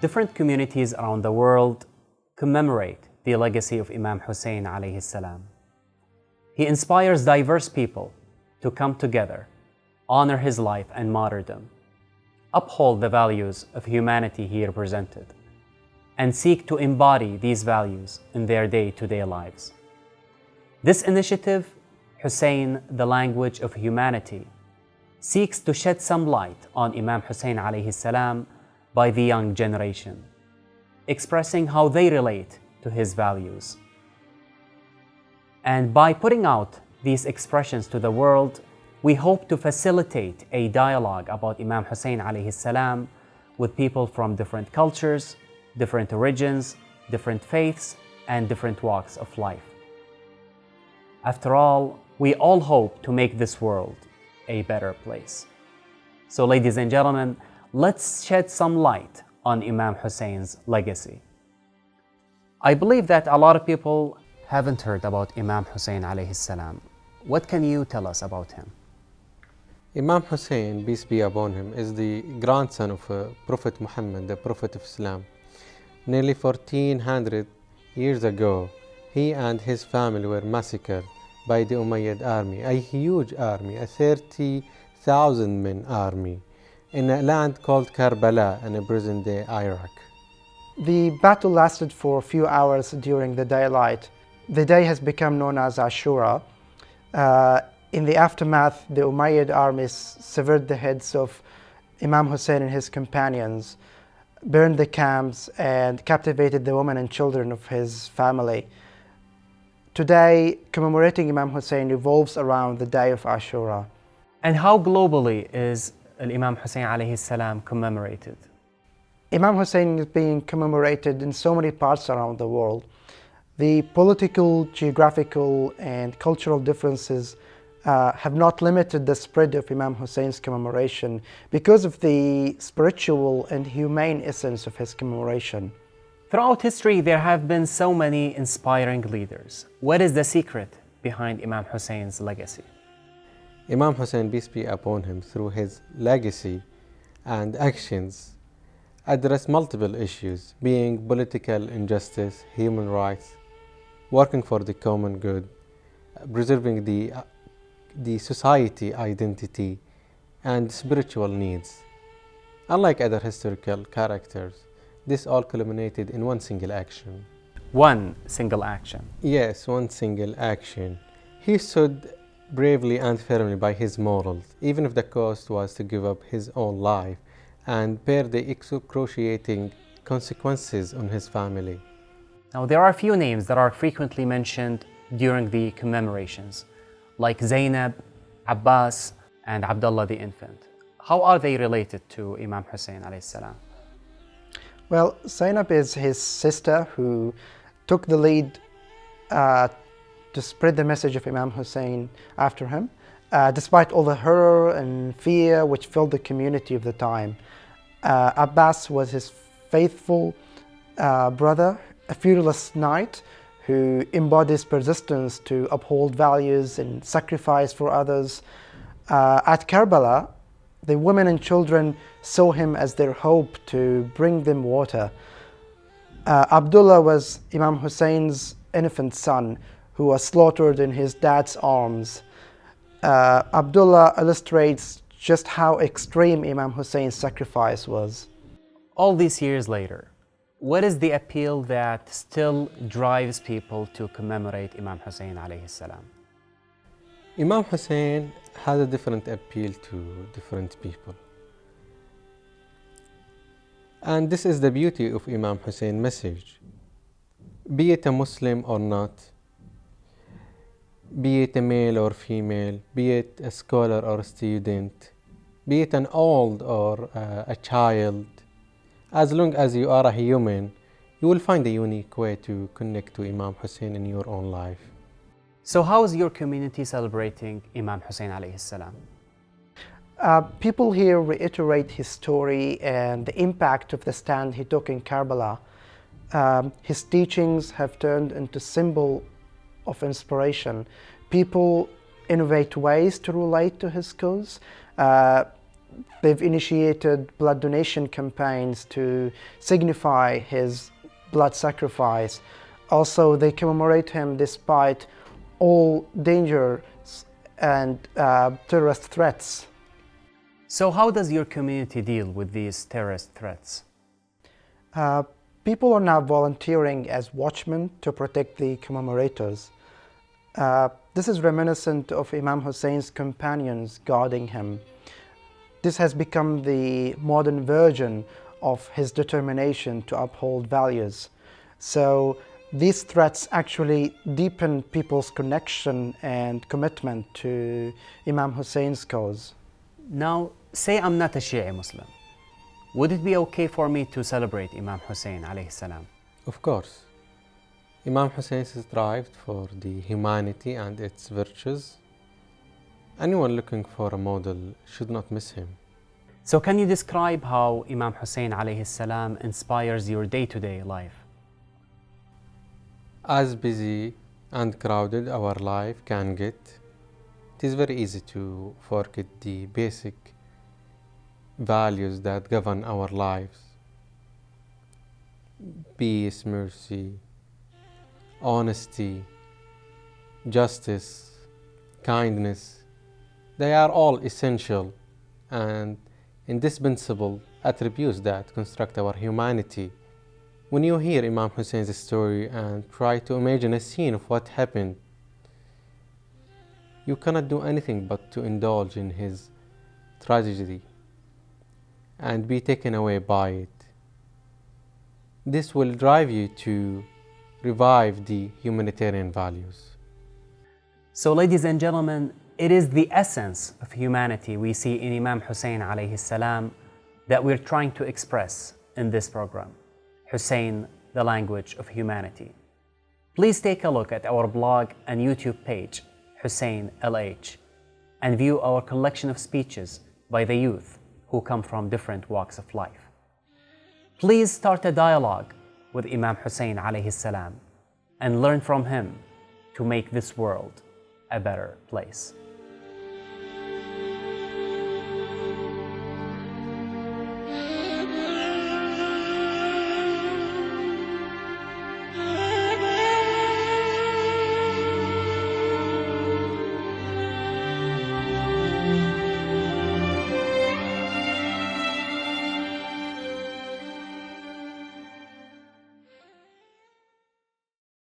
Different communities around the world commemorate the legacy of Imam Hussain alayhi salam. He inspires diverse people to come together, honor his life and martyrdom, uphold the values of humanity he represented, and seek to embody these values in their day-to-day lives. This initiative, Hussain, the Language of Humanity, seeks to shed some light on Imam Hussain alayhi salam by the young generation, expressing how they relate to his values. And by putting out these expressions to the world, we hope to facilitate a dialogue about Imam Hussain alayhi salam with people from different cultures, different origins, different faiths, and different walks of life. After all, we all hope to make this world a better place. So, ladies and gentlemen, let's shed some light on Imam Hussain's legacy. I believe that a lot of people haven't heard about Imam Hussain alayhi salam. What can you tell us about him? Imam Hussain, peace be upon him, is the grandson of Prophet Muhammad, the Prophet of Islam. Nearly 1400 years ago, he and his family were massacred by the Umayyad army, a huge army, a 30,000 men army, in a land called Karbala in present-day Iraq. The battle lasted for a few hours during the daylight. The day has become known as Ashura. In the aftermath, the Umayyad armies severed the heads of Imam Hussain and his companions, burned the camps, and captivated the women and children of his family. Today, commemorating Imam Hussain revolves around the day of Ashura. And how globally is Imam Hussain alayhi salam commemorated? Imam Hussain is being commemorated in so many parts around the world. The political, geographical, and cultural differences have not limited the spread of Imam Hussain's commemoration because of the spiritual and humane essence of his commemoration. Throughout history, there have been so many inspiring leaders. What is the secret behind Imam Hussain's legacy? Imam Hussain, peace be upon him, through his legacy and actions, addressed multiple issues, being political injustice, human rights, working for the common good, preserving the society identity, and spiritual needs. Unlike other historical characters, this all culminated in one single action. One single action? Yes, one single action. He stood bravely and firmly by his morals, even if the cost was to give up his own life and bear the excruciating consequences on his family. Now, there are a few names that are frequently mentioned during the commemorations, like Zainab, Abbas, and Abdullah the infant. How are they related to Imam Hussain alayhi salam? Well, Zainab is his sister who took the lead to spread the message of Imam Hussain after him, despite all the horror and fear which filled the community of the time. Abbas was his faithful brother, a fearless knight who embodies persistence to uphold values and sacrifice for others. At Karbala, the women and children saw him as their hope to bring them water. Abdullah was Imam Hussein's infant son who was slaughtered in his dad's arms. Abdullah illustrates just how extreme Imam Hussein's sacrifice was. All these years later, what is the appeal that still drives people to commemorate Imam Hussain alayhi salam? Imam Hussain has a different appeal to different people. And this is the beauty of Imam Hussein's message. Be it a Muslim or not, be it a male or female, be it a scholar or a student, be it an old or a child, as long as you are a human, you will find a unique way to connect to Imam Hussain in your own life. So how is your community celebrating Imam Hussain alayhi salam? People here reiterate his story and the impact of the stand he took in Karbala. His teachings have turned into symbol of inspiration. People innovate ways to relate to his cause. they've initiated blood donation campaigns to signify his blood sacrifice. Also, they commemorate him despite all dangers and terrorist threats. So how does your community deal with these terrorist threats? People are now volunteering as watchmen to protect the commemorators. This is reminiscent of Imam Hussein's companions guarding him. This has become the modern version of his determination to uphold values. So these threats actually deepen people's connection and commitment to Imam Hussein's cause. Now, say I'm not a Shi'i Muslim. Would it be okay for me to celebrate Imam Hussain alayhi salam? Of course. Imam Hussein strived for the humanity and its virtues. Anyone looking for a model should not miss him. So can you describe how Imam Hussain alayhi salam inspires your day-to-day life? As busy and crowded our life can get, it is very easy to forget the basic values that govern our lives. Peace, mercy, honesty, justice, kindness, they are all essential and indispensable attributes that construct our humanity. When you hear Imam Hussein's story and try to imagine a scene of what happened, you cannot do anything but to indulge in his tragedy and be taken away by it. This will drive you to revive the humanitarian values. So ladies and gentlemen, it is the essence of humanity we see in Imam Hussain alayhi salam that we're trying to express in this program. Hussain, the language of humanity. Please take a look at our blog and YouTube page, HussainLH, and view our collection of speeches by the youth who come from different walks of life. Please start a dialogue with Imam Hussain alayhi salam and learn from him to make this world a better place.